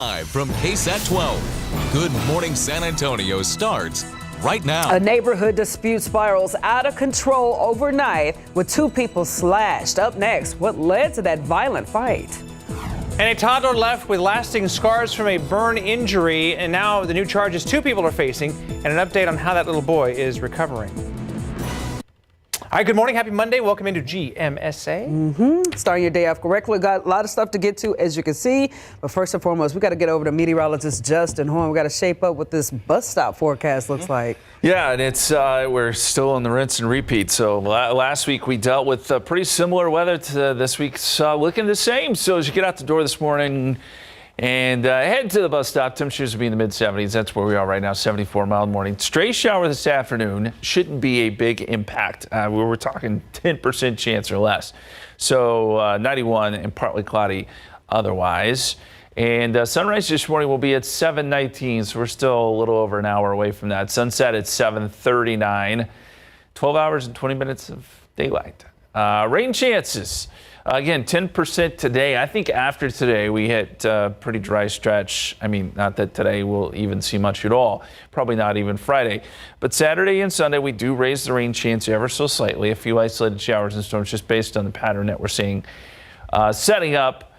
Live from KSAT 12, Good Morning San Antonio starts right now. A neighborhood dispute spirals out of control overnight with 2 people slashed. Up next, what led to that violent fight? And a toddler left with lasting scars from a burn injury, and now the new charges 2 people are facing, and an update on how that little boy is recovering. All right, good morning. Happy Monday. Welcome into GMSA. Starting your day off correctly. Got a lot of stuff to get to, as you can see. But first and foremost, we got to get over to meteorologist Justin Horn. We got to shape up what this bus stop forecast looks like. Yeah, and it's we're still in the rinse and repeat. So last week we dealt with pretty similar weather to this week's looking the same. So as you get out the door this morning and head to the bus stop, temperatures will be in the mid-70s. That's where we are right now, 74, mild morning. Stray shower this afternoon shouldn't be a big impact. We were talking 10% chance or less. So 91 and partly cloudy otherwise. And sunrise this morning will be at 7:19, so we're still a little over an hour away from that. Sunset at 7:39, 12 hours and 20 minutes of daylight. Rain chances. Again, 10% today. I think after today we hit a pretty dry stretch. I mean, not that today we'll even see much at all. Probably not even Friday. But Saturday and Sunday we do raise the rain chance ever so slightly. A few isolated showers and storms just based on the pattern that we're seeing setting up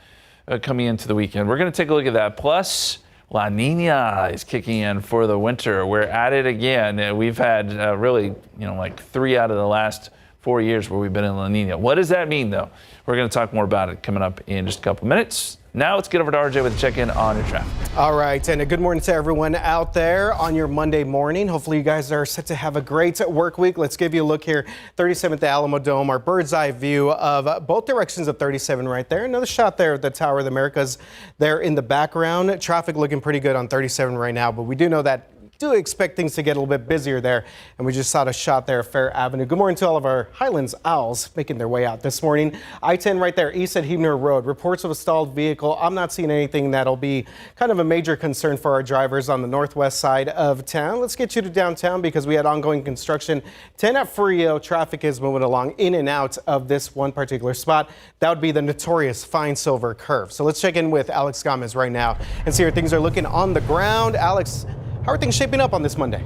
coming into the weekend. We're going to take a look at that. Plus, La Nina is kicking in for the winter. We're at it again. We've had really, like 3 out of the last 4 years where we've been in La Nina. What does that mean, though? We're going to talk more about it coming up in just a couple minutes. Now let's get over to RJ with a check-in on your traffic. All right, and a good morning to everyone out there on your Monday morning. Hopefully you guys are set to have a great work week. Let's give you a look here. 37th Alamo Dome, our bird's eye view of both directions of 37 right there. Another shot there of the Tower of the Americas there in the background. Traffic looking pretty good on 37 right now, but we do know that do expect things to get a little bit busier there. And we just saw a shot there of Fair Avenue. Good morning to all of our Highlands Owls making their way out this morning. I-10 right there, east at Huebner Road. Reports of a stalled vehicle. I'm not seeing anything that'll be kind of a major concern for our drivers on the northwest side of town. Let's get you to downtown because we had ongoing construction. 10 at Frio, traffic is moving along in and out of this one particular spot. That would be the notorious Fine Silver Curve. So let's check in with Alex Gomez right now and see how things are looking on the ground. Alex, how are things shaping up on this Monday?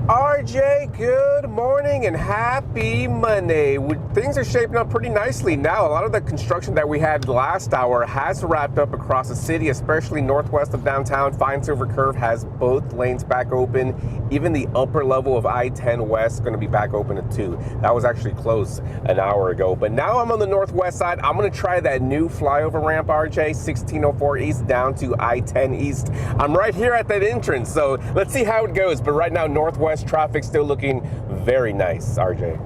RJ, good morning and happy Monday. Things are shaping up pretty nicely now. A lot of the construction that we had last hour has wrapped up across the city, especially northwest of downtown. Fine Silver Curve has both lanes back open. Even the upper level of I-10 West is going to be back open at 2. That was actually closed an hour ago. But now I'm on the northwest side. I'm going to try that new flyover ramp, RJ, 1604 East down to I-10 East. I'm right here at that entrance, so let's see how it goes. But right now, northwest traffic still looking very nice, RJ.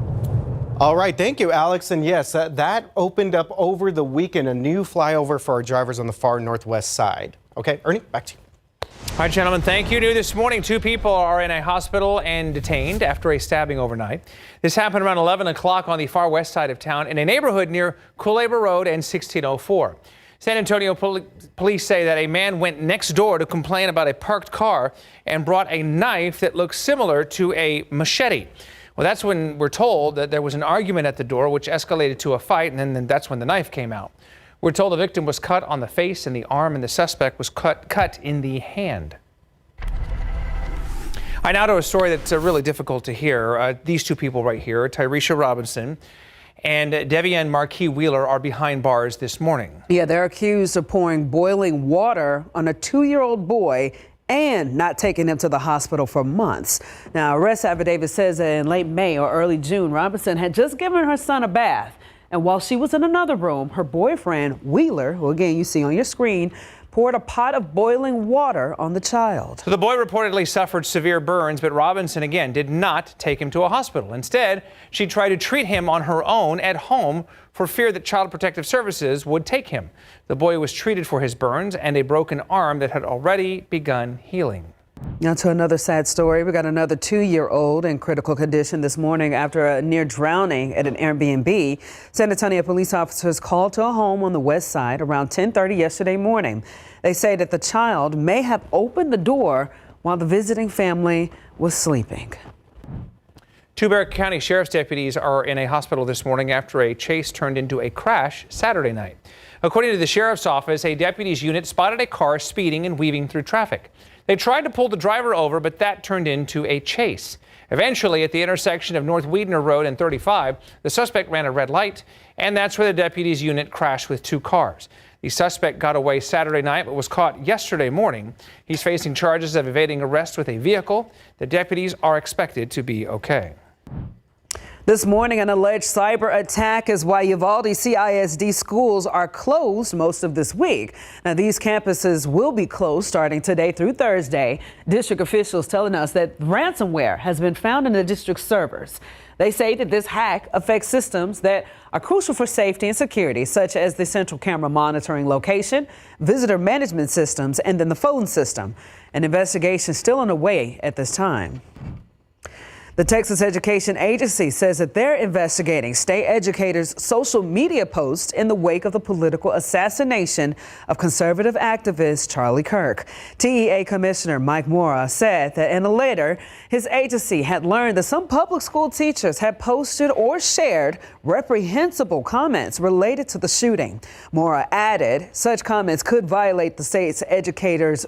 All right, thank you, Alex. And yes, that opened up over the weekend, a new flyover for our drivers on the far northwest side. Okay, Ernie, back to you. All right, gentlemen, thank you. New this morning, 2 people are in a hospital and detained after a stabbing overnight. This happened around 11 o'clock on the far west side of town in a neighborhood near Culebra Road and 1604. San Antonio police say that a man went next door to complain about a parked car and brought a knife that looks similar to a machete. Well, that's when we're told that there was an argument at the door, which escalated to a fight, and then that's when the knife came out. We're told the victim was cut on the face and the arm, and the suspect was cut in the hand. I now to a story that's really difficult to hear. These 2 people right here, Tyresha Robinson and Devian Marquis Wheeler, are behind bars this morning. Yeah, they're accused of pouring boiling water on a 2-year-old boy and not taking him to the hospital for months. Now, arrest affidavit says that in late May or early June, Robinson had just given her son a bath. And while she was in another room, her boyfriend, Wheeler, who again you see on your screen, poured a pot of boiling water on the child. So the boy reportedly suffered severe burns, but Robinson again did not take him to a hospital. Instead, she tried to treat him on her own at home for fear that Child Protective Services would take him. The boy was treated for his burns and a broken arm that had already begun healing. Now to another sad story. We got another 2-year-old in critical condition this morning after a near drowning at an Airbnb. San Antonio police officers called to a home on the west side around 10:30 yesterday morning. They say that the child may have opened the door while the visiting family was sleeping. Two Barron County Sheriff's deputies are in a hospital this morning after a chase turned into a crash Saturday night. According to the sheriff's office, a deputy's unit spotted a car speeding and weaving through traffic. They tried to pull the driver over, but that turned into a chase. Eventually, at the intersection of North Weidner Road and 35, the suspect ran a red light, and that's where the deputy's unit crashed with two cars. The suspect got away Saturday night but was caught yesterday morning. He's facing charges of evading arrest with a vehicle. The deputies are expected to be okay. This morning, an alleged cyber attack is why Uvalde CISD schools are closed most of this week. Now, these campuses will be closed starting today through Thursday. District officials telling us that ransomware has been found in the district servers. They say that this hack affects systems that are crucial for safety and security, such as the central camera monitoring location, visitor management systems, and then the phone system. An investigation still underway at this time. The Texas Education Agency says that they're investigating state educators' social media posts in the wake of the political assassination of conservative activist Charlie Kirk. TEA Commissioner Mike Mora said that in a letter, his agency had learned that some public school teachers had posted or shared reprehensible comments related to the shooting. Mora added such comments could violate the state's educators'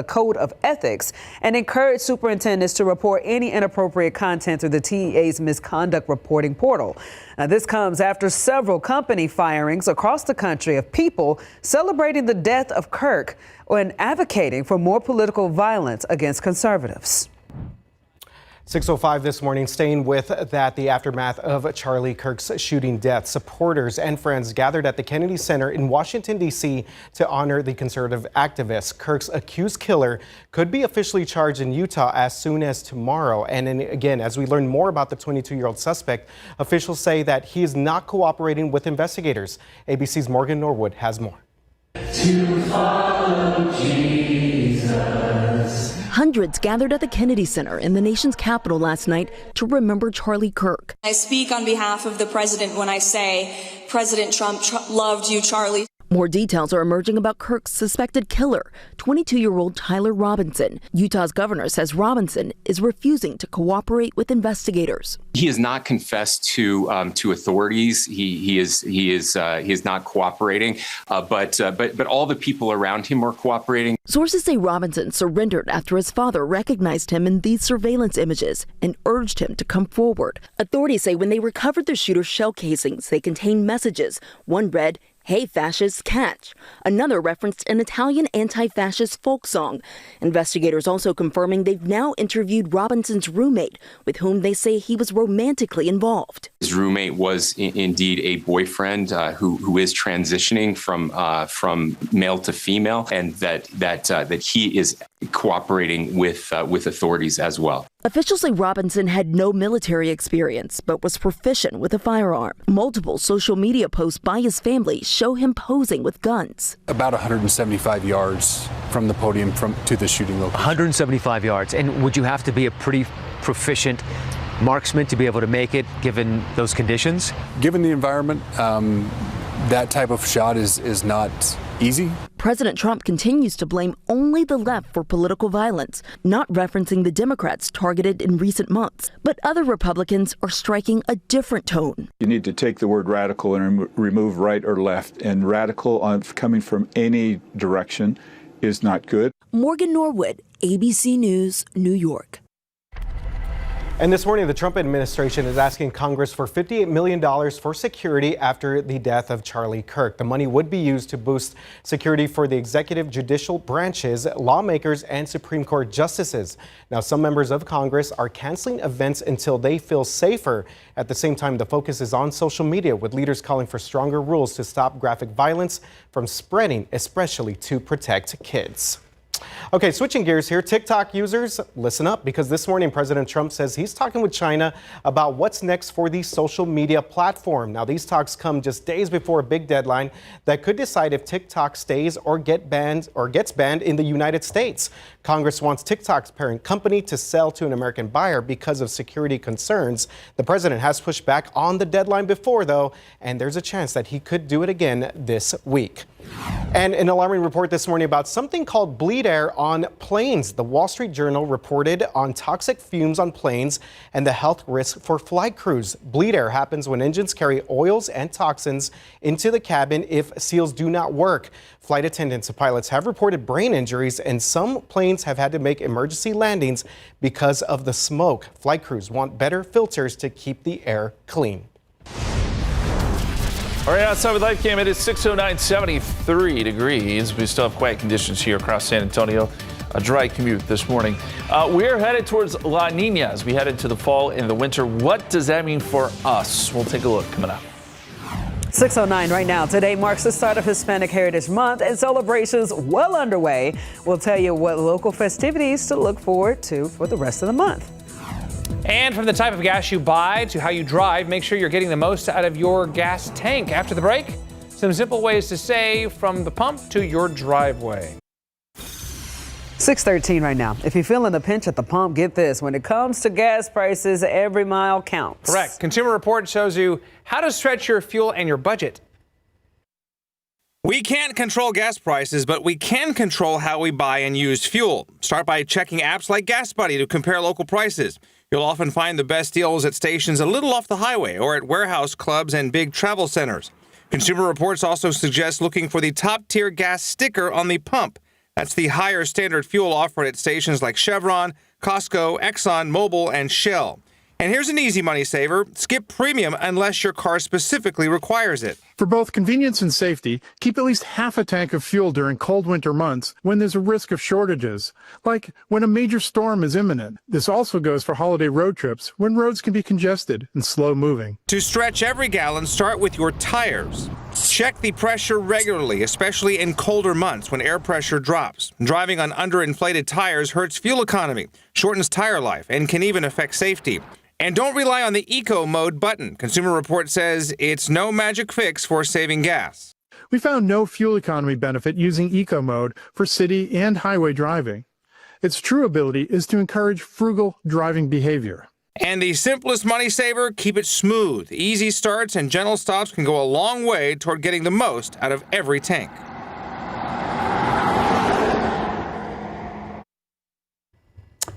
code of ethics and encourage superintendents to report any inappropriate content through the TEA's misconduct reporting portal. Now, this comes after several company firings across the country of people celebrating the death of Kirk and advocating for more political violence against conservatives. 6:05 this morning, staying with that, the aftermath of Charlie Kirk's shooting death. Supporters and friends gathered at the Kennedy Center in Washington, D.C. to honor the conservative activist. Kirk's accused killer could be officially charged in Utah as soon as tomorrow. And then again, as we learn more about the 22-year-old suspect, officials say that he is not cooperating with investigators. ABC's Morgan Norwood has more. To follow Jesus. Hundreds gathered at the Kennedy Center in the nation's capital last night to remember Charlie Kirk. I speak on behalf of the president when I say President Trump loved you, Charlie. More details are emerging about Kirk's suspected killer, 22-year-old Tyler Robinson. Utah's governor says Robinson is refusing to cooperate with investigators. He has not confessed to authorities. He is not cooperating. But all the people around him are cooperating. Sources say Robinson surrendered after his father recognized him in these surveillance images and urged him to come forward. Authorities say when they recovered the shooter's shell casings, they contained messages. One read, "Hey, fascists, catch." Another referenced an Italian anti-fascist folk song. Investigators also confirming they've now interviewed Robinson's roommate, with whom they say he was romantically involved. His roommate was indeed a boyfriend who is transitioning from male to female, and that he is cooperating with authorities as well. Officials say Robinson had no military experience, but was proficient with a firearm. Multiple social media posts by his family show him posing with guns. About 175 yards from the podium to the shooting location. 175 yards. And would you have to be a pretty proficient marksman to be able to make it, given those conditions? Given the environment, that type of shot is not easy. President Trump continues to blame only the left for political violence, not referencing the Democrats targeted in recent months. But other Republicans are striking a different tone. You need to take the word radical and remove right or left. And radical coming from any direction is not good. Morgan Norwood, ABC News, New York. And this morning, the Trump administration is asking Congress for $58 million for security after the death of Charlie Kirk. The money would be used to boost security for the executive, judicial branches, lawmakers, and Supreme Court justices. Now, some members of Congress are canceling events until they feel safer. At the same time, the focus is on social media, with leaders calling for stronger rules to stop graphic violence from spreading, especially to protect kids. Okay, switching gears here. TikTok users, listen up, because this morning President Trump says he's talking with China about what's next for the social media platform. Now, these talks come just days before a big deadline that could decide if TikTok stays or gets banned in the United States. Congress wants TikTok's parent company to sell to an American buyer because of security concerns. The president has pushed back on the deadline before, though, and there's a chance that he could do it again this week. And an alarming report this morning about something called bleed air on planes. The Wall Street Journal reported on toxic fumes on planes and the health risk for flight crews. Bleed air happens when engines carry oils and toxins into the cabin if seals do not work. Flight attendants and pilots have reported brain injuries, and some planes have had to make emergency landings because of the smoke. Flight crews want better filters to keep the air clean. All right, outside with Life Cam, it is 6:09, 73 degrees. We still have quiet conditions here across San Antonio. A dry commute this morning. We're headed towards La Nina as we head into the fall and the winter. What does that mean for us? We'll take a look coming up. 6:09 right now. Today marks the start of Hispanic Heritage Month and celebrations well underway. We'll tell you what local festivities to look forward to for the rest of the month. And from the type of gas you buy to how you drive, make sure you're getting the most out of your gas tank. After the break, some simple ways to save from the pump to your driveway. 6:13 right now. If you're feeling the pinch at the pump, get this. When it comes to gas prices, every mile counts. Correct. Consumer Report shows you how to stretch your fuel and your budget. We can't control gas prices, but we can control how we buy and use fuel. Start by checking apps like Gas Buddy to compare local prices. You'll often find the best deals at stations a little off the highway or at warehouse clubs and big travel centers. Consumer Reports also suggest looking for the top-tier gas sticker on the pump. That's the higher standard fuel offered at stations like Chevron, Costco, Exxon, Mobil, and Shell. And here's an easy money saver. Skip premium unless your car specifically requires it. For both convenience and safety, keep at least half a tank of fuel during cold winter months when there's a risk of shortages, like when a major storm is imminent. This also goes for holiday road trips when roads can be congested and slow moving. To stretch every gallon, start with your tires. Check the pressure regularly, especially in colder months when air pressure drops. Driving on underinflated tires hurts fuel economy, shortens tire life, and can even affect safety. And don't rely on the Eco Mode button. Consumer Report says it's no magic fix for saving gas. We found no fuel economy benefit using Eco Mode for city and highway driving. Its true ability is to encourage frugal driving behavior. And the simplest money saver, keep it smooth. Easy starts and gentle stops can go a long way toward getting the most out of every tank.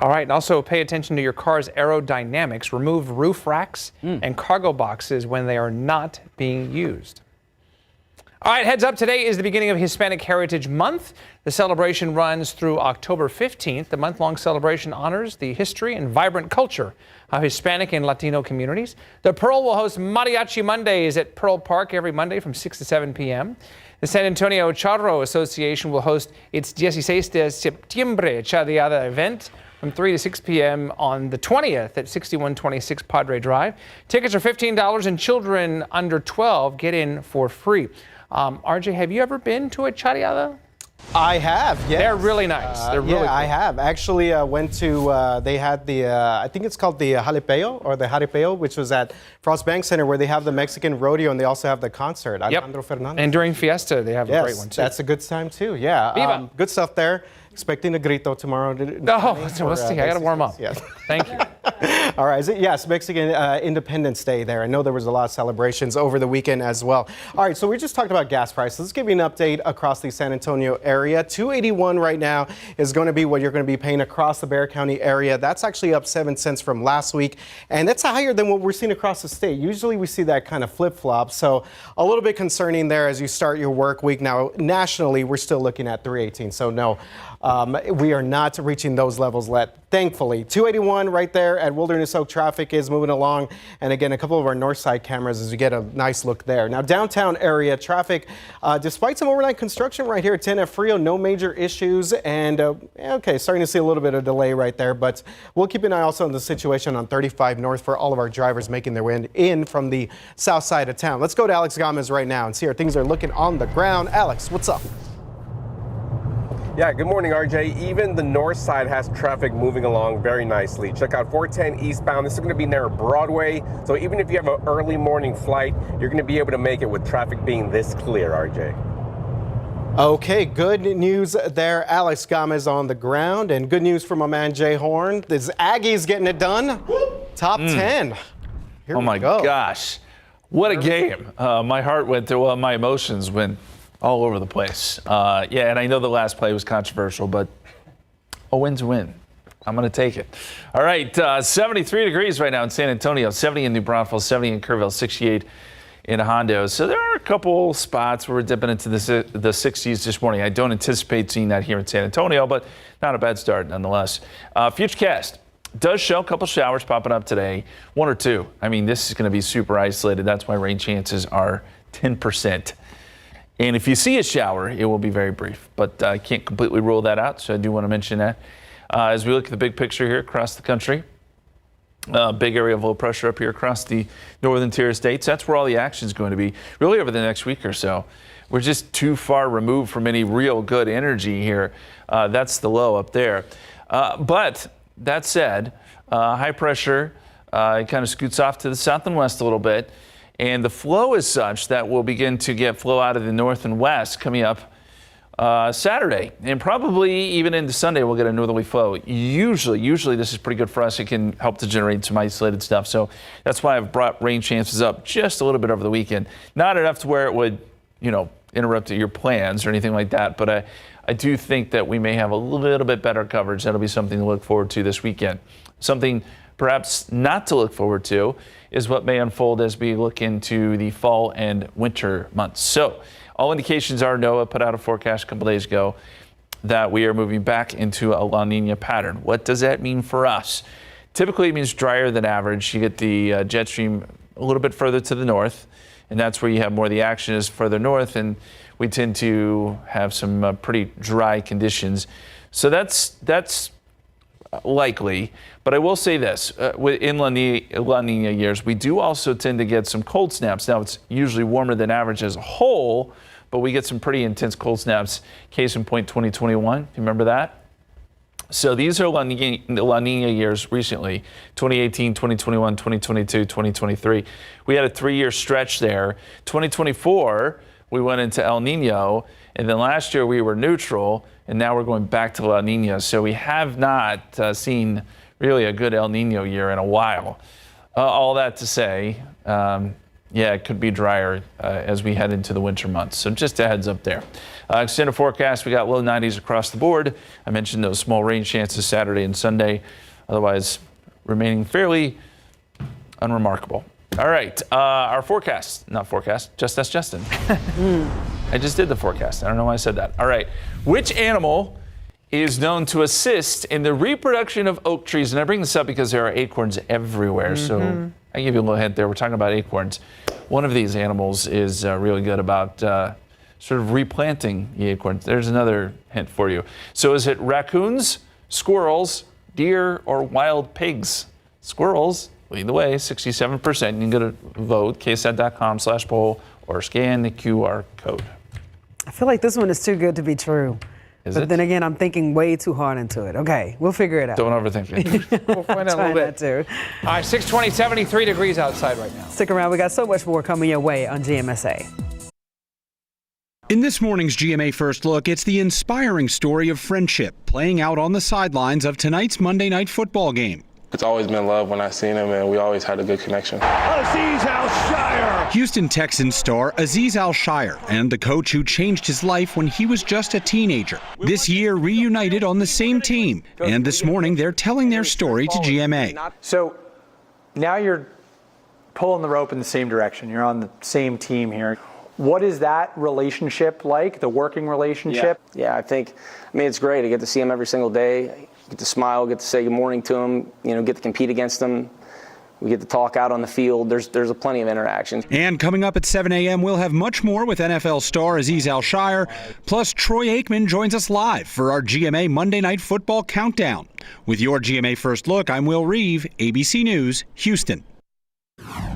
All right, and also pay attention to your car's aerodynamics. Remove roof racks and cargo boxes when they are not being used. All right, heads up, today is the beginning of Hispanic Heritage Month. The celebration runs through October 15th. The month-long celebration honors the history and vibrant culture of Hispanic and Latino communities. The Pearl will host Mariachi Mondays at Pearl Park every Monday from 6 to 7 p.m. The San Antonio Charro Association will host its 16 de Septiembre Charreada event from 3 to 6 p.m. on the 20th at 6126 Padre Drive. Tickets are $15 and children under 12 get in for free. RJ, have you ever been to a charreada? I have, yes. They're really nice. They're really cool. I have. Actually, went to, they had the, I think it's called the Jalapeno, which was at Frost Bank Center, where they have the Mexican rodeo and they also have the concert. Alejandro Fernandez. And during Fiesta, they have a great one too. That's a good time too, yeah. Viva. Good stuff there. Expecting a grito tomorrow. So let's see. I got to warm up. Yes. Thank you. All right. Yes, Mexican Independence Day there. I know there was a lot of celebrations over the weekend as well. All right. So we just talked about gas prices. Let's give you an update across the San Antonio area. $2.81 right now is going to be what you're going to be paying across the Bexar County area. That's actually up 7 cents from last week. And that's higher than what we're seeing across the state. Usually we see that kind of flip-flop. So a little bit concerning there as you start your work week. Now, nationally, we're still looking at $3.18. So no. We are not reaching those levels yet, thankfully. 281 right there at Wilderness Oak. Traffic is moving along. And again, a couple of our north side cameras as you get a nice look there. Now, downtown area traffic, despite some overnight construction right here at 10 at Frio, no major issues. And okay, starting to see a little bit of delay right there. But we'll keep an eye also on the situation on 35 North for all of our drivers making their way in from the south side of town. Let's go to Alex Gomez right now and see how things are looking on the ground. Alex, what's up? Yeah, good morning, RJ. Even the north side has traffic moving along very nicely. Check out 410 eastbound. This is going to be near Broadway. So even if you have an early morning flight, you're going to be able to make it with traffic being this clear, RJ. Okay, good news there. Alex Gomez on the ground. And good news from my man Jay Horn. This Aggies getting it done. Top 10. Here oh my gosh. What a game. My heart went through, my emotions went all over the place. And I know the last play was controversial, but a win's a win. I'm going to take it. All right, 73 degrees right now in San Antonio, 70 in New Braunfels, 70 in Kerrville, 68 in Hondo. So there are a couple spots where we're dipping into the 60s this morning. I don't anticipate seeing that here in San Antonio, but not a bad start nonetheless. Futurecast does show a couple showers popping up today, 1 or 2. I mean, this is going to be super isolated. That's why rain chances are 10%. And if you see a shower, it will be very brief, but I can't completely rule that out, so I do want to mention that. As we look at the big picture here across the country, big area of low pressure up here across the northern tier states. That's where all the action is going to be really over the next week or so. We're just too far removed from any real good energy here. That's the low up there. But that said, high pressure it kind of scoots off to the south and west a little bit. And the flow is such that we'll begin to get flow out of the north and west coming up Saturday, and probably even into Sunday we'll get a northerly flow. Usually this is pretty good for us. It can help to generate some isolated stuff. So that's why I've brought rain chances up just a little bit over the weekend. Not enough to where it would, interrupt your plans or anything like that. But I do think that we may have a little bit better coverage. That'll be something to look forward to this weekend. Something perhaps not to look forward to is what may unfold as we look into the fall and winter months. So all indications are NOAA put out a forecast a couple days ago that we are moving back into a La Nina pattern. What does that mean for us? Typically it means drier than average. You get the jet stream a little bit further to the north, and that's where you have more of the action is further north, and we tend to have some pretty dry conditions. So that's likely. But I will say this, in La Nina years, we do also tend to get some cold snaps. Now, it's usually warmer than average as a whole, but we get some pretty intense cold snaps. Case in point 2021, you remember that? So these are La Nina years recently, 2018, 2021, 2022, 2023. We had a 3-year stretch there. 2024, we went into El Nino, and then last year we were neutral, and now we're going back to La Nina. So we have not seen really a good El Nino year in a while. All that to say, it could be drier as we head into the winter months. So just a heads up there. Extended forecast, we got low 90s across the board. I mentioned those small rain chances Saturday and Sunday. Otherwise, remaining fairly unremarkable. All right, our just ask Justin. I just did the forecast. I don't know why I said that. All right, which animal is known to assist in the reproduction of oak trees? And I bring this up because there are acorns everywhere. So I give you a little hint there. We're talking about acorns. One of these animals is really good about sort of replanting the acorns. There's another hint for you. So is it raccoons, squirrels, deer, or wild pigs? Squirrels lead the way, 67%. You can go to vote, ksat.com/poll, or scan the QR code. I feel like this one is too good to be true. But then again, I'm thinking way too hard into it. Okay, we'll figure it out. Don't overthink it. We'll find out a little bit. Too. All right, 620, 73 degrees outside right now. Stick around. We got so much more coming your way on GMSA. In this morning's GMA First Look, it's the inspiring story of friendship playing out on the sidelines of tonight's Monday night football game. It's always been love when I seen him, and we always had a good connection. Azeez Al-Shire! Houston Texans star Azeez Al-Shire and the coach who changed his life when he was just a teenager. This year reunited on the same team, and this morning they're telling their story to GMA. So now you're pulling the rope in the same direction. You're on the same team here. What is that relationship like, the working relationship? Yeah, I mean, it's great. I get to see him every single day. Get to smile, get to say good morning to him, get to compete against him. We get to talk out on the field. There's plenty of interactions. And coming up at 7 a.m., we'll have much more with NFL star Azeez Al-Shire. Plus, Troy Aikman joins us live for our GMA Monday Night Football Countdown. With your GMA First Look, I'm Will Reeve, ABC News, Houston.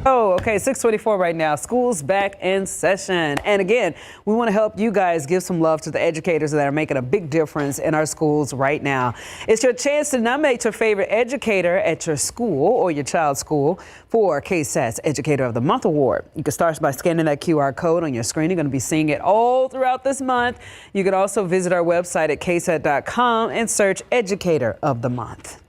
Oh, okay, 6:24 right now. School's back in session. And again, we want to help you guys give some love to the educators that are making a big difference in our schools right now. It's your chance to nominate your favorite educator at your school or your child's school for KSAT's Educator of the Month Award. You can start by scanning that QR code on your screen. You're going to be seeing it all throughout this month. You can also visit our website at ksat.com and search Educator of the Month.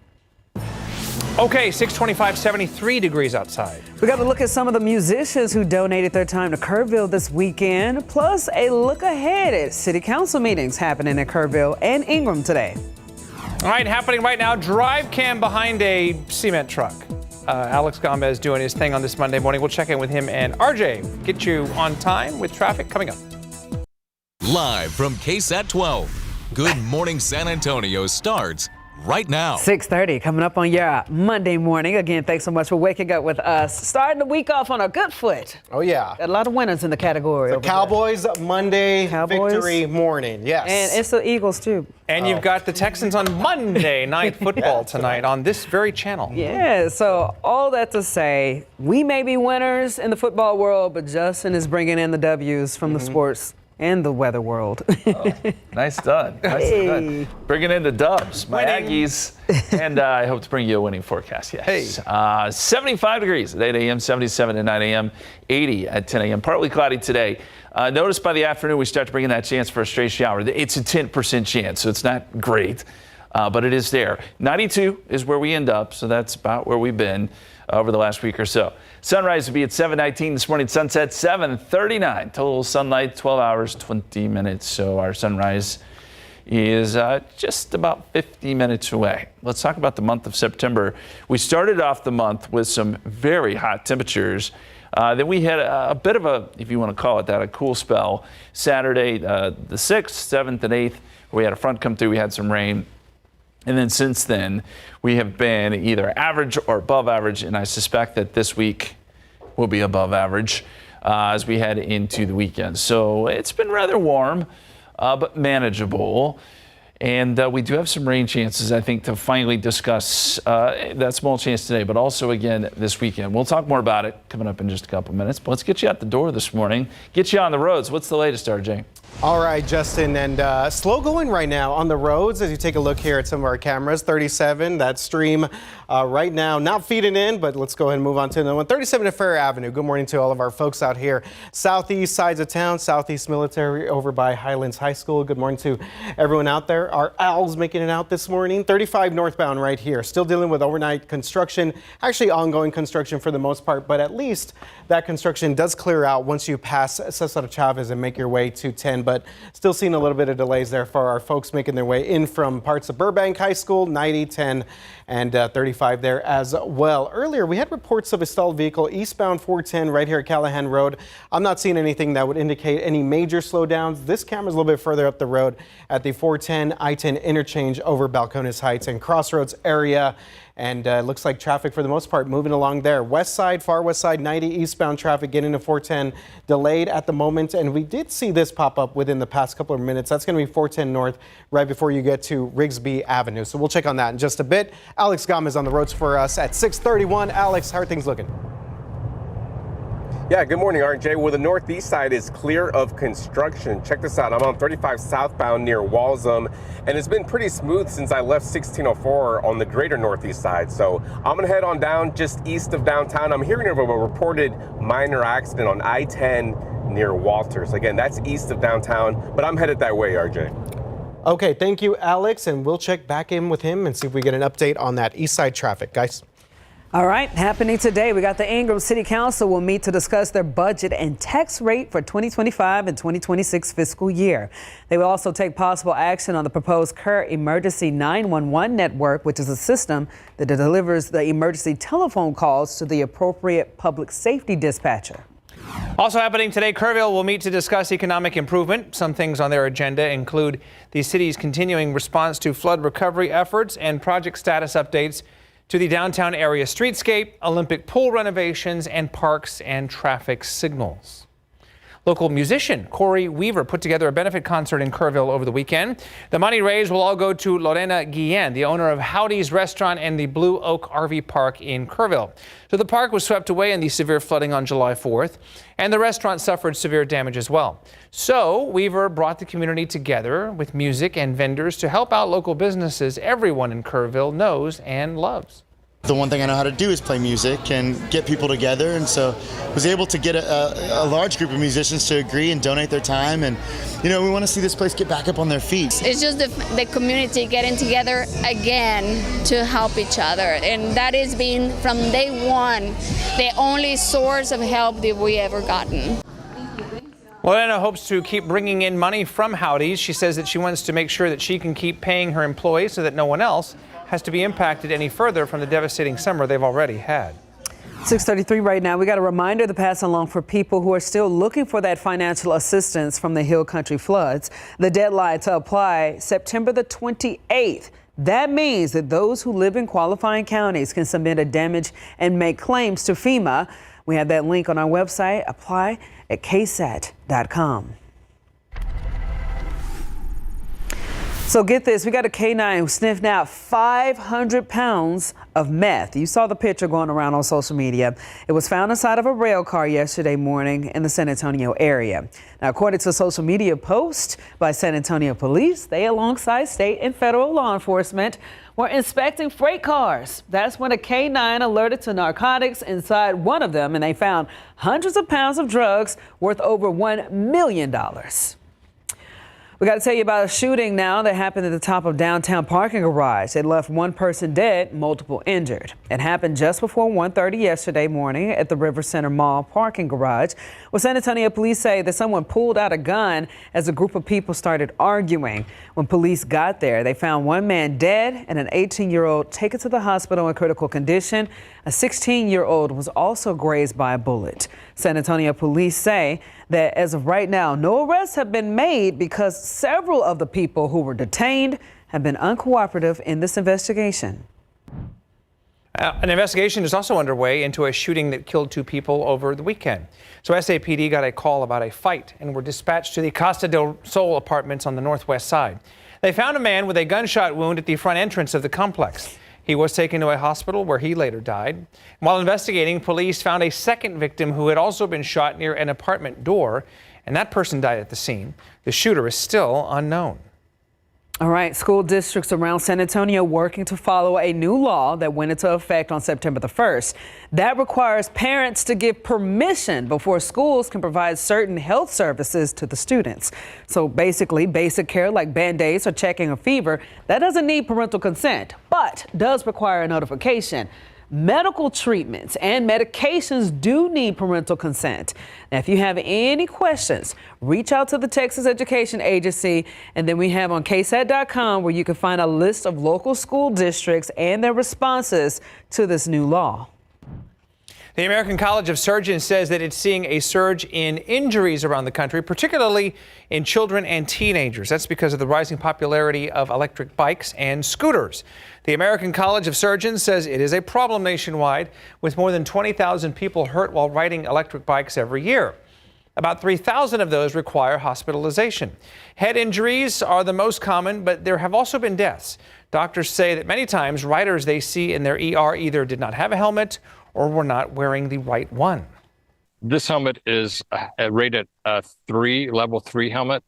Okay, 625, 73 degrees outside. We got to look at some of the musicians who donated their time to Kerrville this weekend, plus a look ahead at city council meetings happening in Kerrville and Ingram today. All right, happening right now, drive cam behind a cement truck. Alex Gomez doing his thing on this Monday morning. We'll check in with him, and RJ, get you on time with traffic coming up. Live from KSAT 12, Good Morning San Antonio starts right now. 6:30 coming up on your Monday morning. Again, thanks so much for waking up with us. Starting the week off on a good foot. Oh, yeah. Got a lot of winners in the category. The Cowboys Monday Cowboys. Victory morning. Yes. And it's the Eagles, too. And you've got the Texans on Monday Night Football tonight on this very channel. Yeah, so all that to say, we may be winners in the football world, but Justin is bringing in the W's from the sports and the weather world. Nice done. Nicely done. Bringing in the Dubs, my Aggies, and I hope to bring you a winning forecast. Yes. 75 degrees at 8 a.m., 77 at 9 a.m., 80 at 10 a.m. Partly cloudy today. Notice by the afternoon we start to bring in that chance for a stray shower. It's a 10% chance, so it's not great, but it is there. 92 is where we end up, so that's about where we've been over the last week or so. Sunrise will be at 7:19 this morning. Sunset 7:39. Total sunlight 12 hours 20 minutes. So our sunrise is just about 50 minutes away. Let's talk about the month of September. We started off the month with some very hot temperatures. Then we had a bit of a, if you want to call it that, a cool spell. Saturday, the 6th, 7th, and 8th, we had a front come through. We had some rain. And then since then, we have been either average or above average, and I suspect that this week will be above average as we head into the weekend. So it's been rather warm, but manageable. And we do have some rain chances, I think, to finally discuss that small chance today, but also again this weekend. We'll talk more about it coming up in just a couple minutes. But let's get you out the door this morning, get you on the roads. What's the latest, RJ? All right, Justin, and slow going right now on the roads as you take a look here at some of our cameras. 37, that stream right now, not feeding in, but let's go ahead and move on to another one. 37 at Fair Avenue. Good morning to all of our folks out here. Southeast sides of town, Southeast Military over by Highlands High School. Good morning to everyone out there. Our Owls making it out this morning. 35 northbound right here. Still dealing with overnight construction, actually ongoing construction for the most part, but at least that construction does clear out once you pass Cesar Chavez and make your way to 10. But still seeing a little bit of delays there for our folks making their way in from parts of Burbank High School, 90, 10, and 35 there as well. Earlier, we had reports of a stalled vehicle eastbound 410 right here at Callahan Road. I'm not seeing anything that would indicate any major slowdowns. This camera's a little bit further up the road at the 410 I-10 interchange over Balcones Heights and Crossroads area. And it looks like traffic for the most part moving along there. West side, far west side, 90 eastbound traffic getting to 410 delayed at the moment. And we did see this pop up within the past couple of minutes. That's going to be 410 north right before you get to Rigsby Avenue. So we'll check on that in just a bit. Alex Gomez on the roads for us at 6:31. Alex, how are things looking? Yeah, good morning, RJ. Well, the northeast side is clear of construction. Check this out. I'm on 35 southbound near Walsham, and it's been pretty smooth since I left 1604 on the greater northeast side. So I'm going to head on down just east of downtown. I'm hearing of a reported minor accident on I-10 near Walters. Again, that's east of downtown, but I'm headed that way, RJ. Okay, thank you, Alex, and we'll check back in with him and see if we get an update on that east side traffic, guys. All right, happening today, we got the Ingram City Council will meet to discuss their budget and tax rate for 2025 and 2026 fiscal year. They will also take possible action on the proposed Kerr Emergency 911 network, which is a system that delivers the emergency telephone calls to the appropriate public safety dispatcher. Also happening today, Kerrville will meet to discuss economic improvement. Some things on their agenda include the city's continuing response to flood recovery efforts and project status updates to the downtown area streetscape, Olympic pool renovations, and parks and traffic signals. Local musician Corey Weaver put together a benefit concert in Kerrville over the weekend. The money raised will all go to Lorena Guillen, the owner of Howdy's Restaurant and the Blue Oak RV Park in Kerrville. So the park was swept away in the severe flooding on July 4th, and the restaurant suffered severe damage as well. So Weaver brought the community together with music and vendors to help out local businesses everyone in Kerrville knows and loves. The one thing I know how to do is play music and get people together, and so I was able to get a large group of musicians to agree and donate their time, and we want to see this place get back up on their feet. It's just the community getting together again to help each other, and that has been from day one the only source of help that we ever gotten. Well, Anna hopes to keep bringing in money from Howdy's. She says that she wants to make sure that she can keep paying her employees so that no one else has to be impacted any further from the devastating summer they've already had. 6:33 right now. We got a reminder to pass along for people who are still looking for that financial assistance from the Hill Country floods. The deadline to apply, September the 28th. That means that those who live in qualifying counties can submit a damage and make claims to FEMA. We have that link on our website. Apply at KSAT.com. So get this, we got a K9 who sniffed out 500 pounds of meth. You saw the picture going around on social media. It was found inside of a rail car yesterday morning in the San Antonio area. Now, according to a social media post by San Antonio police, they, alongside state and federal law enforcement, were inspecting freight cars. That's when a K9 alerted to narcotics inside one of them, and they found hundreds of pounds of drugs worth over $1 million. We got to tell you about a shooting now that happened at the top of downtown parking garage. It left one person dead, multiple injured. It happened just before 1:30 yesterday morning at the River Center Mall parking garage. Well, San Antonio police say that someone pulled out a gun as a group of people started arguing. When police got there, they found one man dead and an 18-year-old taken to the hospital in critical condition. A 16-year-old was also grazed by a bullet. San Antonio police say that as of right now, no arrests have been made because several of the people who were detained have been uncooperative in this investigation. An investigation is also underway into a shooting that killed 2 people over the weekend. So SAPD got a call about a fight and were dispatched to the Costa del Sol apartments on the northwest side. They found a man with a gunshot wound at the front entrance of the complex. He was taken to a hospital where he later died. While investigating, police found a second victim who had also been shot near an apartment door, and that person died at the scene. The shooter is still unknown. All right, school districts around San Antonio working to follow a new law that went into effect on September the 1st. That requires parents to give permission before schools can provide certain health services to the students. So basically, basic care like Band-Aids or checking a fever, that doesn't need parental consent, but does require a notification. Medical treatments and medications do need parental consent. Now, if you have any questions, reach out to the Texas Education Agency, and then we have on KSAT.com where you can find a list of local school districts and their responses to this new law. The American College of Surgeons says that it's seeing a surge in injuries around the country, particularly in children and teenagers. That's because of the rising popularity of electric bikes and scooters. The American College of Surgeons says it is a problem nationwide, with more than 20,000 people hurt while riding electric bikes every year. About 3,000 of those require hospitalization. Head injuries are the most common, but there have also been deaths. Doctors say that many times riders they see in their ER either did not have a helmet or were not wearing the right one. This helmet is rated a level 3 helmet,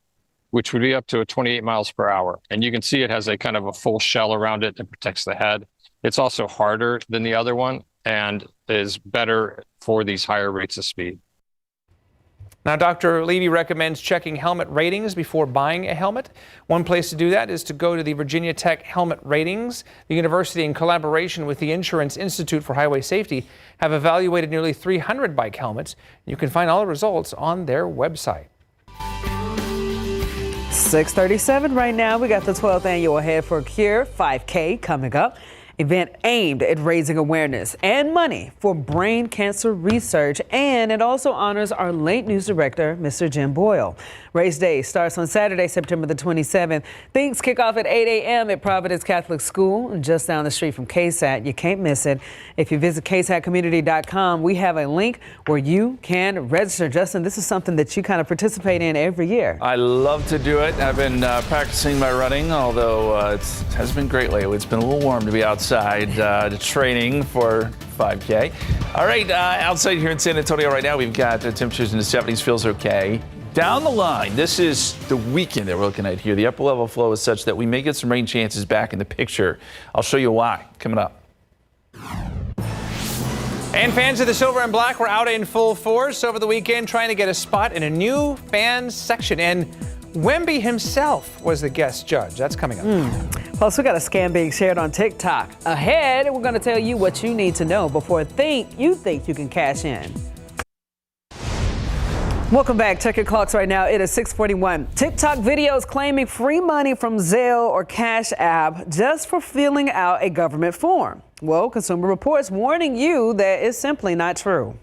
which would be up to 28 miles per hour. And you can see it has a kind of a full shell around it that protects the head. It's also harder than the other one and is better for these higher rates of speed. Now, Dr. Levy recommends checking helmet ratings before buying a helmet. One place to do that is to go to the Virginia Tech Helmet Ratings. The university, in collaboration with the Insurance Institute for Highway Safety, have evaluated nearly 300 bike helmets. You can find all the results on their website. 6:37 right now. We got the 12th annual Head for a Cure 5K coming up. Event aimed at raising awareness and money for brain cancer research, and it also honors our late news director, Mr. Jim Boyle. Race Day starts on Saturday, September the 27th. Things kick off at 8 a.m. at Providence Catholic School, just down the street from KSAT. You can't miss it. If you visit KSATcommunity.com, we have a link where you can register. Justin, this is something that you kind of participate in every year. I love to do it. I've been practicing my running, although it has been great lately. It's been a little warm to be outside training for 5K. All right, outside here in San Antonio right now, we've got temperatures in the 70s, feels okay. Down the line, this is the weekend that we're looking at here. The upper level flow is such that we may get some rain chances back in the picture. I'll show you why coming up. And fans of the Silver and Black were out in full force over the weekend trying to get a spot in a new fans section. And Wemby himself was the guest judge. That's coming up. Plus, we got a scam being shared on TikTok. Ahead, we're going to tell you what you need to know before you think you can cash in. Welcome back. Check your clocks right now. It is 6:41. TikTok videos claiming free money from Zelle or Cash App just for filling out a government form. Well, Consumer Reports warning you that it's simply not true.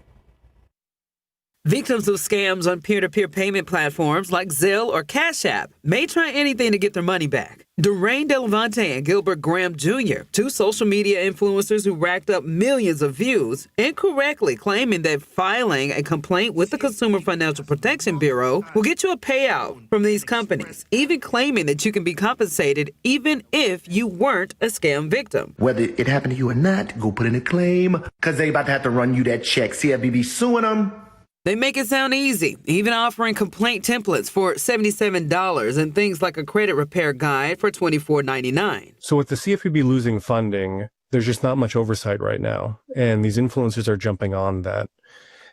Victims of scams on peer-to-peer payment platforms like Zelle or Cash App may try anything to get their money back. Durain Delevante and Gilbert Graham Jr., two social media influencers who racked up millions of views, incorrectly claiming that filing a complaint with the Consumer Financial Protection Bureau will get you a payout from these companies, even claiming that you can be compensated even if you weren't a scam victim. Whether it happened to you or not, go put in a claim, because they about to have to run you that check. CFPB suing them. They make it sound easy, even offering complaint templates for $77 and things like a credit repair guide for $24.99. So with the CFPB losing funding, there's just not much oversight right now. And these influencers are jumping on that.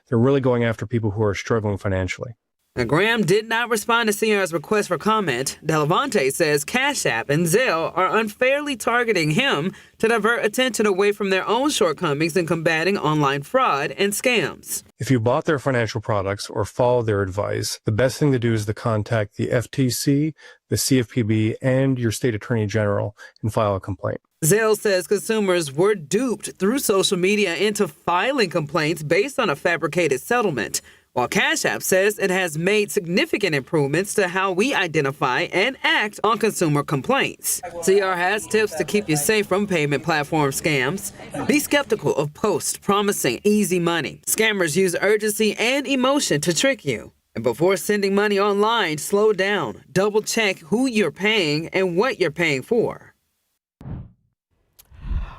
They're really going after people who are struggling financially. Now, Graham did not respond to CR's request for comment. Delevante says Cash App and Zelle are unfairly targeting him to divert attention away from their own shortcomings in combating online fraud and scams. If you bought their financial products or follow their advice, the best thing to do is to contact the FTC, the CFPB, and your state attorney general and file a complaint. Zelle says consumers were duped through social media into filing complaints based on a fabricated settlement, while Cash App says it has made significant improvements to how we identify and act on consumer complaints. CR has tips to keep you safe from payment platform scams. Be skeptical of posts promising easy money. Scammers use urgency and emotion to trick you. And before sending money online, slow down. Double check who you're paying and what you're paying for.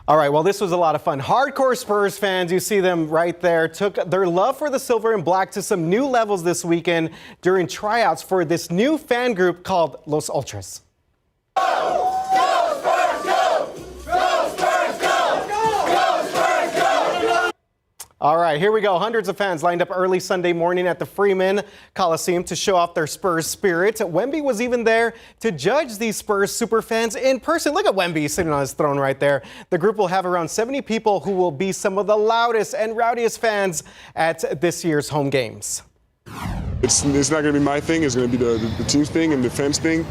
All right, well, this was a lot of fun. Hardcore Spurs fans, you see them right there, took their love for the Silver and Black to some new levels this weekend during tryouts for this new fan group called Los Ultras. All right, here we go. Hundreds of fans lined up early Sunday morning at the Freeman Coliseum to show off their Spurs spirit. Wemby was even there to judge these Spurs superfans in person. Look at Wemby sitting on his throne right there. The group will have around 70 people who will be some of the loudest and rowdiest fans at this year's home games. It's not going to be my thing. It's going to be the team's thing and the fans' thing.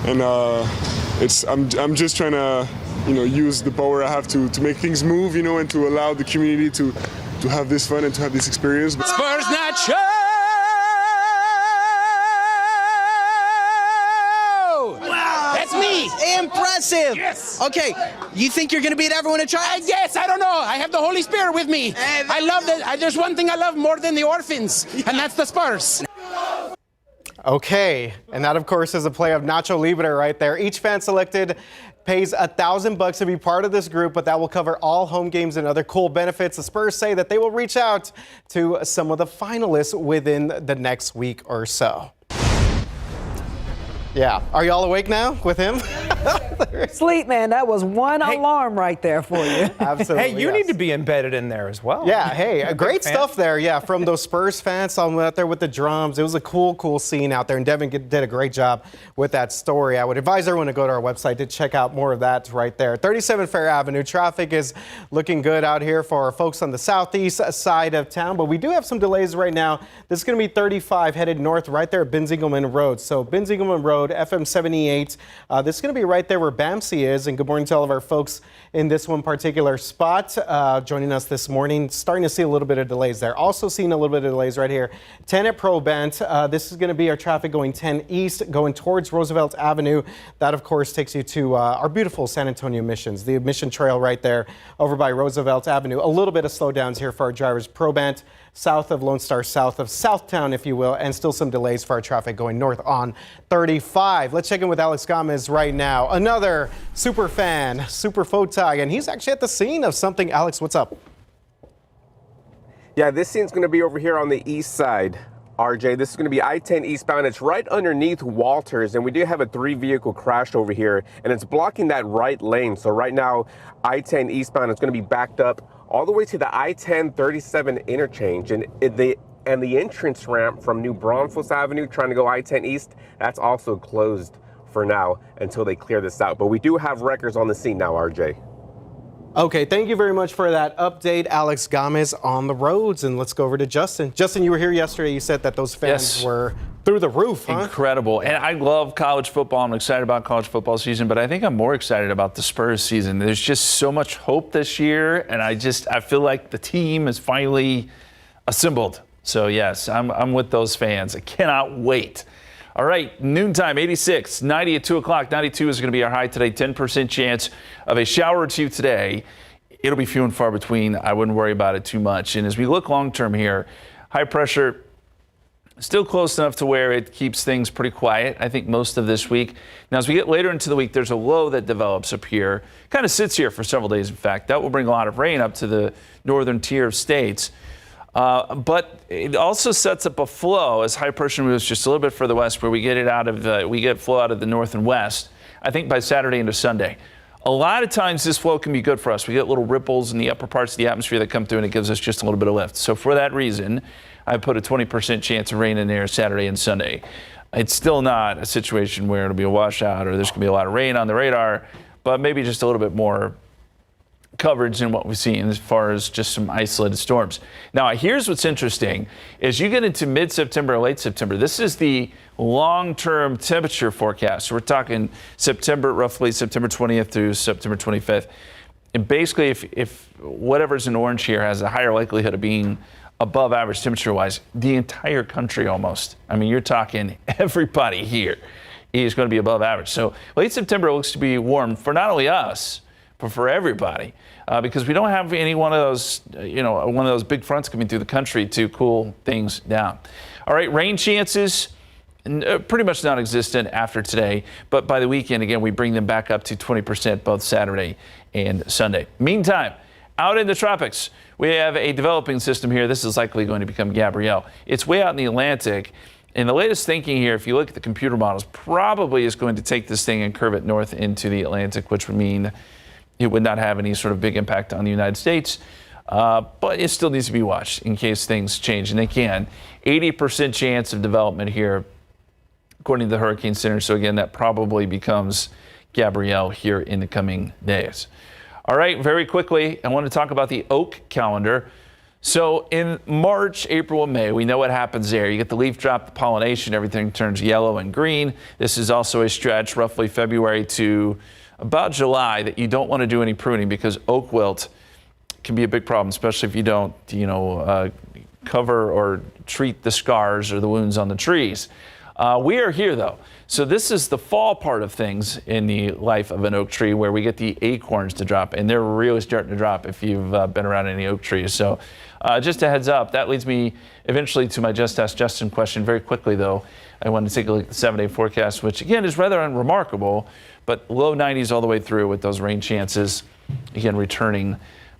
And I'm just trying to use the power I have to make things move, and to allow the community to have this fun and to have this experience. Spurs Nacho! Wow! That's me! Impressive! Yes! Okay, you think you're going to beat everyone at try? Yes, I don't know. I have the Holy Spirit with me. I love that. There's one thing I love more than the orphans, and that's the Spurs. Okay, and that, of course, is a play of Nacho Libre right there. Each fan selected pays $1,000 to be part of this group, but that will cover all home games and other cool benefits. The Spurs say that they will reach out to some of the finalists within the next week or so. Yeah. Are y'all awake now with him? Sleep, man. That was one alarm right there for you. Absolutely. Hey, you need to be embedded in there as well. Yeah. Hey, great stuff there. Yeah. From those Spurs fans, saw them out there with the drums. It was a cool scene out there. And Devin did a great job with that story. I would advise everyone to go to our website to check out more of that right there. 37 Fair Avenue. Traffic is looking good out here for our folks on the southeast side of town. But we do have some delays right now. This is going to be 35 headed north right there at Benzingelman Road. So Benzingelman Road, FM 78. This is going to be right there where BAMC is. And good morning to all of our folks in this one particular spot joining us this morning. Starting to see a little bit of delays there. Also seeing a little bit of delays right here. 10 at Probent. This is going to be our traffic going 10 east, going towards Roosevelt Avenue. That, of course, takes you to our beautiful San Antonio Missions, the Mission Trail right there over by Roosevelt Avenue. A little bit of slowdowns here for our drivers. Probent, south of Lone Star, south of Southtown, if you will, and still some delays for our traffic going north on 35. Let's check in with Alex Gomez right now. Another super fan, super photog, and he's actually at the scene of something. Alex, what's up? Yeah, this scene's going to be over here on the east side. RJ, this is going to be I-10 eastbound. It's right underneath Walters, and we do have a 3-vehicle crash over here, and it's blocking that right lane. So right now, I-10 eastbound is going to be backed up all the way to the I-10 37 interchange, and the entrance ramp from New Braunfels Avenue trying to go I-10 east, that's also closed for now until they clear this out. But we do have wreckers on the scene now, RJ. Okay, thank you very much for that update, Alex Gomez on the roads. And let's go over to Justin. Justin, you were here yesterday. You said that those fans were through the roof, huh? Incredible. And I love college football. I'm excited about college football season, but I think I'm more excited about the Spurs season. There's just so much hope this year, and I feel like the team is finally assembled. So yes, I'm with those fans. I cannot wait. All right, noontime, 86, 90 at 2 o'clock. 92 is going to be our high today. 10% chance of a shower or two today. It'll be few and far between. I wouldn't worry about it too much. And as we look long term here, high pressure still close enough to where it keeps things pretty quiet, I think, most of this week. Now, as we get later into the week, there's a low that develops up here. Kind of sits here for several days, in fact. That will bring a lot of rain up to the northern tier of states. But it also sets up a flow as high pressure moves just a little bit further west, where we get flow out of the north and west, I think by Saturday into Sunday. A lot of times this flow can be good for us. We get little ripples in the upper parts of the atmosphere that come through, and it gives us just a little bit of lift. So for that reason, I put a 20% chance of rain in there Saturday and Sunday. It's still not a situation where it'll be a washout or there's going to be a lot of rain on the radar, but maybe just a little bit more coverage than what we've seen as far as just some isolated storms. Now, here's what's interesting. As you get into mid-September or late September, this is the long-term temperature forecast. So we're talking September, roughly September 20th through September 25th. And basically, if whatever's in orange here has a higher likelihood of being above average temperature-wise, the entire country almost. I mean, you're talking everybody here is going to be above average. So late September looks to be warm for not only us, but for everybody, because we don't have any one of those big fronts coming through the country to cool things down. All right, rain chances pretty much non-existent after today, but by the weekend, again, we bring them back up to 20% both Saturday and Sunday. Meantime, out in the tropics, we have a developing system here. This is likely going to become Gabrielle. It's way out in the Atlantic. And the latest thinking here, if you look at the computer models, probably is going to take this thing and curve it north into the Atlantic, which would mean it would not have any sort of big impact on the United States, but it still needs to be watched in case things change, and they can. 80% chance of development here, according to the Hurricane Center. So again, that probably becomes Gabrielle here in the coming days. All right, very quickly, I want to talk about the oak calendar. So in March, April, and May, we know what happens there. You get the leaf drop, the pollination, everything turns yellow and green. This is also a stretch, roughly February to about July, that you don't want to do any pruning, because oak wilt can be a big problem, especially if you don't, cover or treat the scars or the wounds on the trees. We are here, though. So this is the fall part of things in the life of an oak tree, where we get the acorns to drop, and they're really starting to drop if you've been around any oak trees. So just a heads up. That leads me eventually to my Just Ask Justin question. Very quickly, though, I want to take a look at the 7-day forecast, which again is rather unremarkable, but low 90s all the way through with those rain chances, again, returning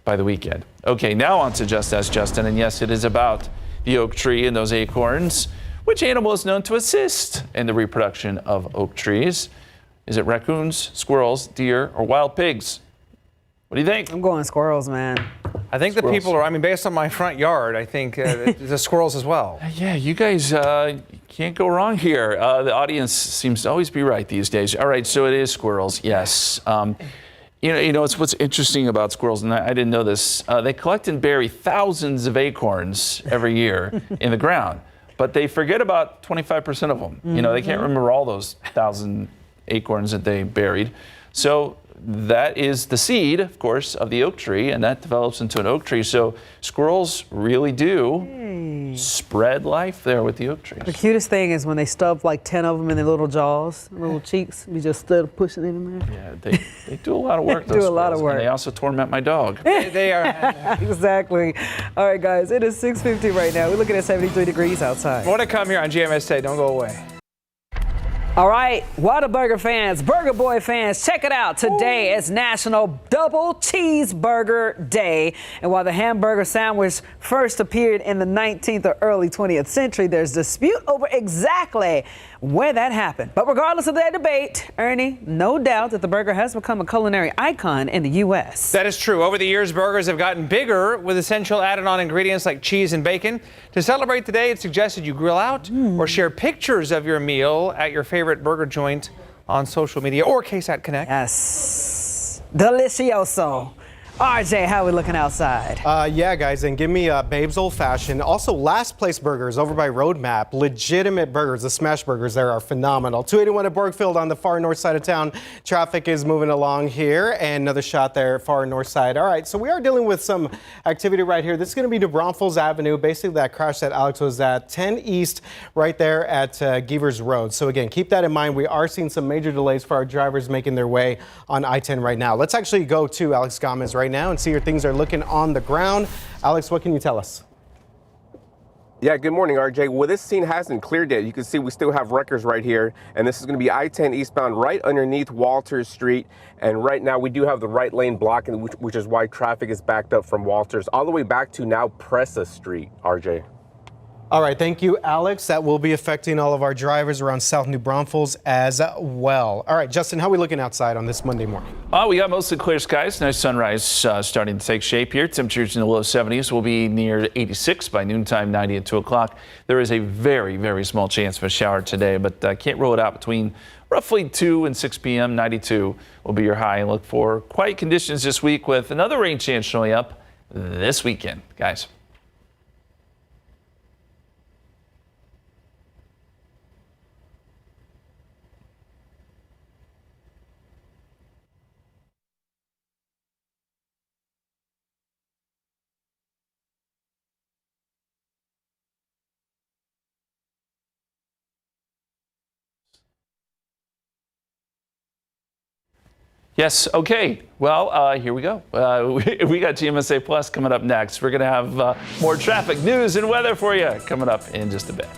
by the weekend. Okay, now on to Just Ask Justin. And yes, it is about the oak tree and those acorns. Which animal is known to assist in the reproduction of oak trees? Is it raccoons, squirrels, deer, or wild pigs? What do you think? I'm going squirrels, man. I think the people are, based on my front yard, I think the squirrels as well. Yeah, you guys can't go wrong here. The audience seems to always be right these days. All right, so it is squirrels, yes. It's what's interesting about squirrels, and I didn't know this. They collect and bury thousands of acorns every year in the ground, but they forget about 25% of them. Mm-hmm. They can't remember all those 1,000 acorns that they buried. So that is the seed, of course, of the oak tree, and that develops into an oak tree. So squirrels really do spread life there with the oak trees. The cutest thing is when they stuff like 10 of them in their little jaws, little cheeks. We just stood pushing it in there. Yeah, they do a lot of work. They do a lot of work. And they also torment my dog. They are. Exactly. All right, guys, it is 6:50 right now. We're looking at 73 degrees outside. More to come here on GMS Today. Don't go away. All right, Whataburger fans, Burger Boy fans, check it out. Today is National Double Cheeseburger Day. And while the hamburger sandwich first appeared in the 19th or early 20th century, there's dispute over exactly where that happened. But regardless of that debate, Ernie, no doubt that the burger has become a culinary icon in the U.S. That is true. Over the years, burgers have gotten bigger with essential added-on ingredients like cheese and bacon. To celebrate today, it's suggested you grill out or share pictures of your meal at your favorite burger joint on social media or KSAT Connect. Yes. Delicioso. RJ, how are we looking outside? Yeah, guys, and give me Babe's Old Fashioned. Also, Last Place Burgers over by Roadmap. Legitimate burgers. The smash burgers there are phenomenal. 281 at Borgfield on the far north side of town. Traffic is moving along here. And another shot there, far north side. All right, so we are dealing with some activity right here. This is going to be New Braunfels Avenue. Basically, that crash that Alex was at 10 East right there at Gevers Road. So again, keep that in mind. We are seeing some major delays for our drivers making their way on I-10 right now. Let's actually go to Alex Gomez right now and see how things are looking on the ground. Alex, what can you tell us? Yeah, good morning, RJ. Well, this scene hasn't cleared yet. You can see we still have wreckers right here, and this is going to be I-10 eastbound right underneath Walters Street. And right now we do have the right lane blocking, which is why traffic is backed up from Walters all the way back to now Presa Street, RJ. All right, thank you, Alex. That will be affecting all of our drivers around South New Braunfels as well. All right, Justin, how are we looking outside on this Monday morning? We got mostly clear skies. Nice sunrise starting to take shape here. Temperatures in the low 70s will be near 86 by noontime, 90 at 2 o'clock. There is a very, very small chance of a shower today, but can't rule it out between roughly 2 and 6 p.m. 92 will be your high, and look for quiet conditions this week with another rain chance showing up this weekend, guys. Yes, okay. Well, here we go. We got GMSA Plus coming up next. We're going to have more traffic, news, and weather for you coming up in just a bit.